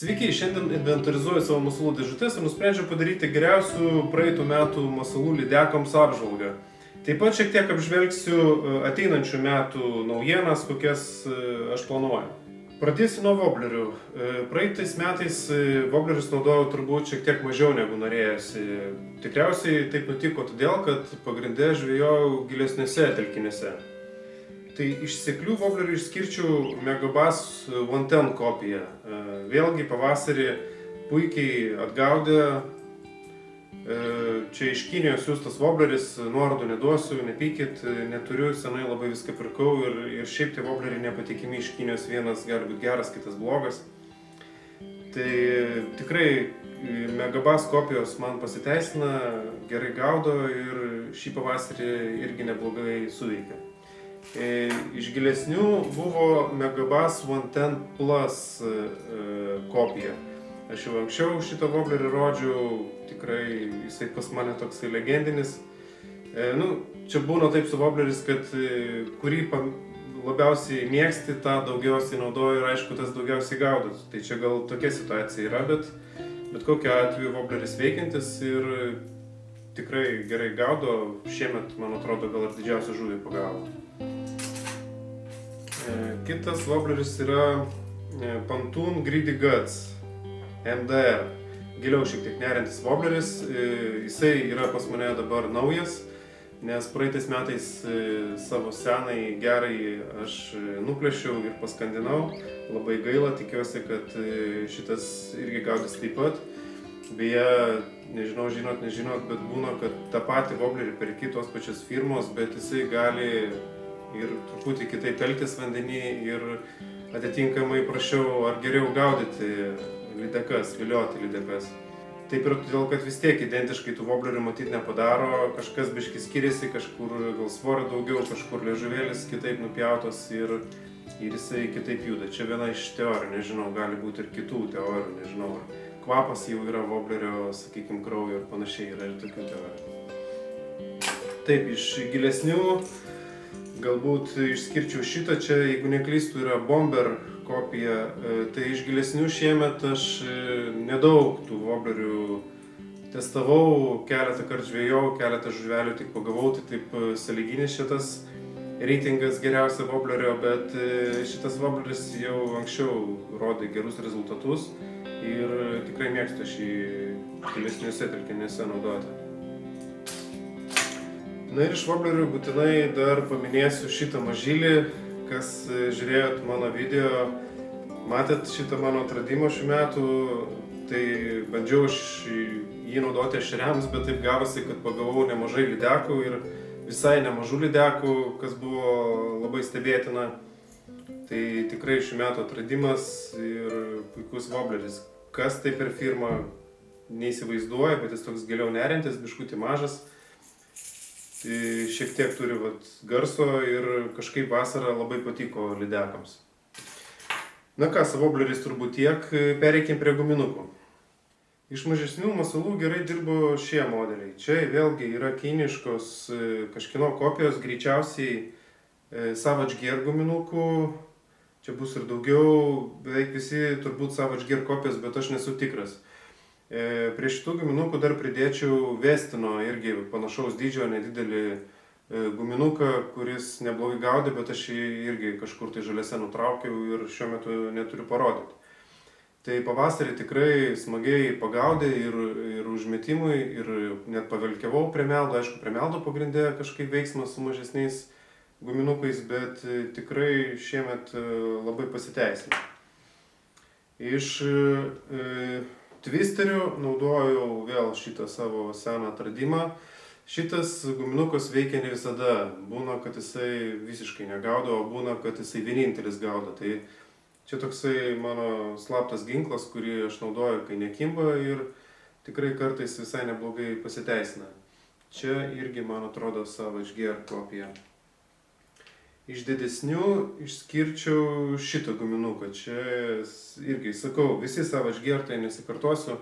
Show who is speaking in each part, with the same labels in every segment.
Speaker 1: Sveiki, šiandien inventorizuoju savo masalų dėžutes ir nusprendžiau padaryti geriausių praeitų metų masalų lydekoms apžvalgą. Taip pat šiek tiek apžvelgsiu ateinančių metų naujienas, kokias aš planuoju. Pradėsiu nuo voblerių. Praeitais metais voblerius naudojau turbūt šiek tiek mažiau negu norėjosi. Tikriausiai taip nutiko todėl, kad pagrinde žvejojau gilesnėse telkiniuose. Tai iš seklių voblerių išskirčiau Megabass 110 kopiją. Vėlgi pavasarį puikiai atgaudė. Čia iš Kinijos siųstas vobleris, nuorodų neduosiu, nepykit, neturiu, senai labai viską pirkau ir šiaip tie vobleriai nepatikimi iš Kinijos, vienas gali būti geras, kitas blogas. Tai tikrai Megabass kopijos man pasiteisina, gerai gaudo ir šį pavasarį irgi neblogai suveikia. Iš gilesnių buvo Megabass 110 Plus kopija. Aš jau anksčiau šitą voblerį rodžiau, tikrai jisai pas mane toksai legendinis. Čia būna taip su vobleris, kad kurį labiausiai mėgsti, tą daugiausiai naudoju ir aišku, tas daugiausiai gaudo. Tai čia gal tokia situacija yra, bet kokiu atveju vobleris veikiantis ir tikrai gerai gaudo. Šiemet, man atrodo, gal ir didžiausią žuvį pagavo. Kitas vobleris yra Pontoon Greedy Guts MDR. Giliau šiek tiek neriantis vobleris. Jisai yra pas mane dabar naujas, nes praeitais metais savo senai gerai aš nuplėšiau ir paskandinau. Labai gaila, tikiuosi, kad šitas irgi gaudys taip pat. Beje, nežinau, nežinot, bet būna, kad tą patį voblerį perki tos pačios firmos, bet jisai gali ir truputį kitaip elgtis vandenį ir atitinkamai prašiau ar geriau gaudyti lydekas, vilioti lydekas. Taip ir todėl, kad vis tiek identiškai tų voblerių matyti nepadaro, kažkas biškį skiriasi, kažkur gal svorio daugiau, kažkur liežuvėlis kitaip nupjautos ir jisai kitaip juda. Čia viena iš teorijų, nežinau, gali būti ir kitų teorijų, nežinau, ar kvapas jau yra voblerio, sakykime, kraujo ir panašiai, yra ir tokių teorijų. Taip, iš gilesnių galbūt išskirčiau šitą, čia, jeigu neklystu, yra Bomber kopija. Tai iš gilesnių šiemet aš nedaug tų voblerių testavau, keletą kartų žvejojau, keletą žuvelių tik pagavau, tai taip sąlyginis šitas reitingas geriausio voblerio, bet šitas vobleris jau anksčiau rodė gerus rezultatus ir tikrai mėgstu šį gilesniuose telkiniuose naudoti. Na ir iš voblerių būtinai dar paminėsiu šitą mažylį, kas žiūrėjot mano video, matėt šitą mano atradimą šių metų, tai bandžiau jį naudoti ešeriams, bet taip gavosi, kad pagavau nemažai lydekų ir visai nemažų lydekų, kas buvo labai stebėtina. Tai tikrai šių metų atradimas ir puikus vobleris. Kas tai per firma, neįsivaizduoja, bet jis toks giliau neriantis, biškutį mažas. Šiek tiek turi garso ir kažkaip vasarą labai patiko lydekams. Na ką, su vobleriais turbūt tiek, pereikim prie guminukų. Iš mažesnių masalų gerai dirbo šie modeliai. Čia vėlgi yra kiniškos kažkieno kopijos, greičiausiai Savage Gear guminukų. Čia bus ir daugiau, beveik visi turbūt Savage Gear kopijos, bet aš nesu tikras. Prie šitų guminukų dar pridėčiau Vestino, irgi panašaus dydžio, nedidelį guminuką, kuris neblogai gaudė, bet aš jį irgi kažkur tai žaliuose nutraukiau ir šiuo metu neturiu parodyti. Tai pavasarį tikrai smagiai pagaudė ir užmetimui, ir net pavelkiavau prie meldo, aišku, prie meldo pagrindė kažkaip veiksmas su mažesniais guminukais, bet tikrai šiemet labai pasiteisino. Iš twisterių naudojau vėl šitą savo seną atradimą. Šitas guminukas veikia ne visada. Būna, kad jisai visiškai negaudo, o būna, kad jisai vienintelis gaudo. Tai čia toksai mano slaptas ginklas, kurį aš naudoju, kai nekimba ir tikrai kartais visai neblogai pasiteisina. Čia irgi, man atrodo, Savage Gear kopija. Iš didesnių išskirčiau šitą guminuką. Čia irgi sakau, visi Savage Gear, tai nesikartosiu.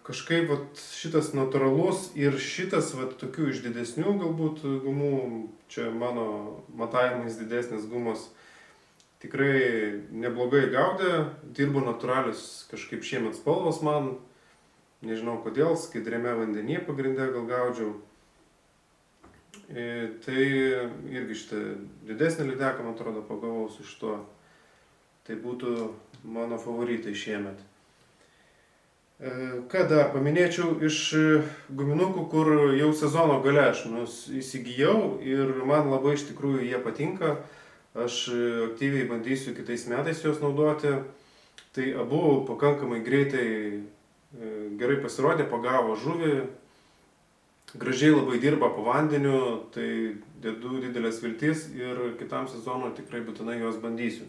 Speaker 1: Kažkaip šitas natūralus ir šitas tokių iš didesnių galbūt gumų, čia mano matavimais didesnės gumos, tikrai neblogai gaudė, dirbo natūralius kažkaip šiemet spalvos man, nežinau kodėl, skaidriame vandenyje pagrinde gal gaudžiau. Tai irgi šitą didesnį lydeką, man atrodo, pagavau su šituo. Tai būtų mano favoritai šiemet. Ką dar paminėčiau iš guminukų, kur jau sezono gale aš įsigijau ir man labai iš tikrųjų jie patinka. Aš aktyviai bandysiu kitais metais juos naudoti. Tai abu pakankamai greitai gerai pasirodė, pagavo žuvį, gražiai labai dirba po vandeniu, tai dedu didelės viltis ir kitam sezonui tikrai būtinai juos bandysiu.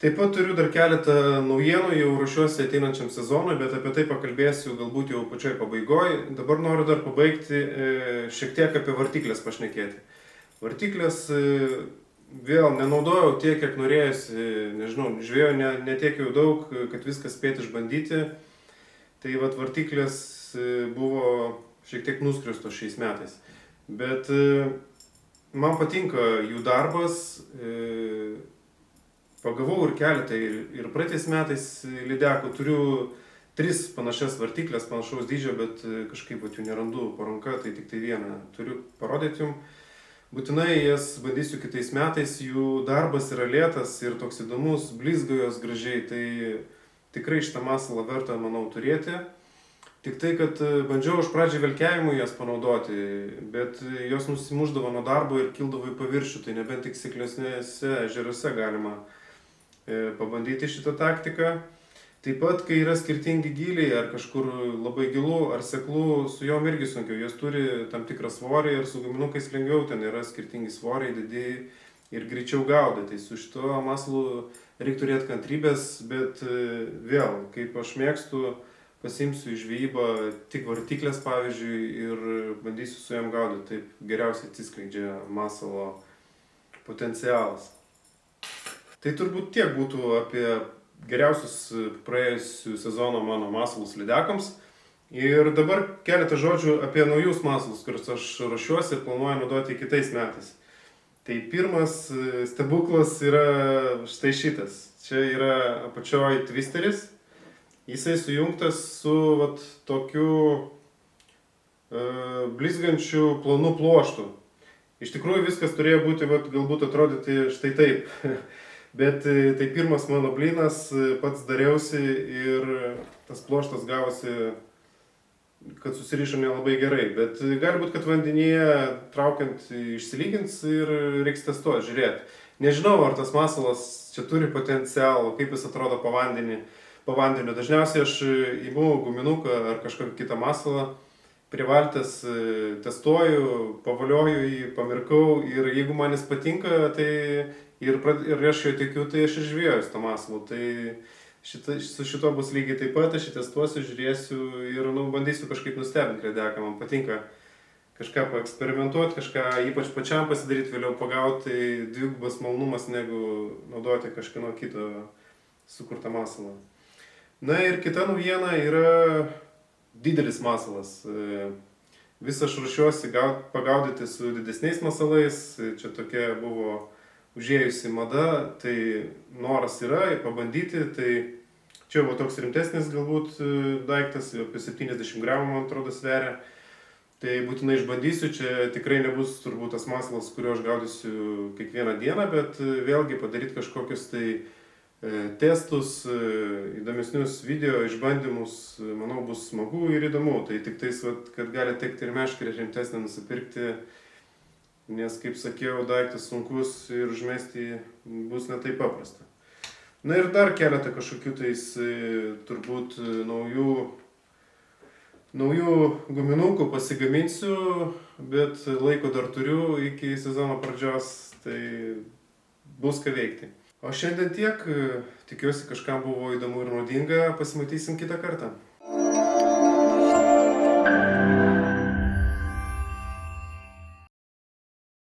Speaker 1: Taip pat turiu dar keletą naujienų, jau ruošiuosi ateinančiam sezonui, bet apie tai pakalbėsiu galbūt jau pačioj pabaigoj. Dabar noriu dar pabaigti šiek tiek apie vartyklės pašnekėti. Vartyklės vėl nenaudojau tiek, kiek norėjusi, nežinau, žvejojau ne tiek jau daug, kad viską spėti išbandyti. Tai vat vartyklės buvo šiek tiek nuskriaustos šiais metais. Bet man patinka jų darbas. Pagavau ir keletą ir praeitais metais lydekų. Turiu 3 panašias vartyklės, panašaus dydžio, bet kažkaip jų nerandu po ranka, tai tik tai vieną turiu parodyti jums. Būtinai jas bandysiu kitais metais, jų darbas yra lėtas ir toks įdomus, blizga jos gražiai, tai tikrai šitą masalą verta, manau, turėti. Tik tai, kad bandžiau iš pradžių velkiavimui jas panaudoti, bet jos nusimuždavo nuo darbo ir kildavo į paviršių, tai nebent tik seklesnėse ežeruose galima pabandyti šitą taktiką. Taip pat, kai yra skirtingi gyliai, ar kažkur labai gilu, ar seklu, su jom irgi sunkiau. Jos turi tam tikrą svorį ir su guminukais lengviau, ten yra skirtingi svoriai, didėjai ir greičiau gaudai. Tai su šituo masalu reikia turėti kantrybės, bet vėl, kaip aš mėgstu, pasiimsiu į žvejybą tik vartyklės, pavyzdžiui, ir bandysiu su jom gaudyti. Taip geriausiai atsiskleidžia masalo potencialas. Tai turbūt tiek būtų apie geriausius praėjusių sezono mano masalus lydekams. Ir dabar keletą žodžių apie naujus masalus, kuriuos aš ruošiuosi ir planuoju naudoti kitais metais. Tai pirmas stebuklas yra štai šitas. Čia yra apačioj twisteris. Jisai sujungtas su tokiu blizgančiu plonu pluoštu. Iš tikrųjų viskas turėjo būti, galbūt atrodyti štai taip. Bet tai pirmas mano blynas, pats dariausi ir tas pluoštas gavosi, kad susirišo nelabai gerai. Bet gali būti, kad vandenyje traukiant išsilygins ir reiks testuoti, žiūrėti. Nežinau, ar tas masalas čia turi potencialą, kaip jis atrodo po vandeniu. Dažniausiai aš imu guminuką ar kažkokį kitą masalą, prie valties testuoju, pavalioju jį, pamirkau ir jeigu man jis patinka, tai ir aš jo tikiu, tai aš žvėjoju su to masalu. Tai su šito bus lygiai taip pat, aš jį testuosiu, žiūrėsiu ir bandysiu kažkaip nustebinti lydeką. Man patinka kažką paeksperimentuoti, kažką ypač pačiam pasidaryti, vėliau pagauti, tai dvigubas malonumas negu naudoti kažkieno kito sukurtą masalą. Na ir kita naujiena yra didelis masalas. Vis aš ruošiuosi pagaudyti su didesniais masalais, čia tokia buvo užėjusi mada, tai noras yra pabandyti, tai čia buvo toks rimtesnis galbūt daiktas, apie 70 gramų, man atrodo, sveria. Tai būtinai išbandysiu, čia tikrai nebus turbūt tas masalas, kurio aš gaudysiu kiekvieną dieną, bet vėlgi padaryti kažkokius tai testus, įdomesnius video išbandymus, manau, bus smagu ir įdomu. Tai tik tais, kad gali tekti ir meškerę rimtesnę nusipirkti, nes, kaip sakiau, daiktas sunkus ir užmesti bus ne taip paprasta. Na ir dar keletą kažkokių tais turbūt naujų guminukų pasigaminsiu, bet laiko dar turiu iki sezono pradžios, tai bus ką veikti. O šiandien tiek, tikiuosi kažkam buvo įdomu ir naudinga, pasimatysim kitą kartą.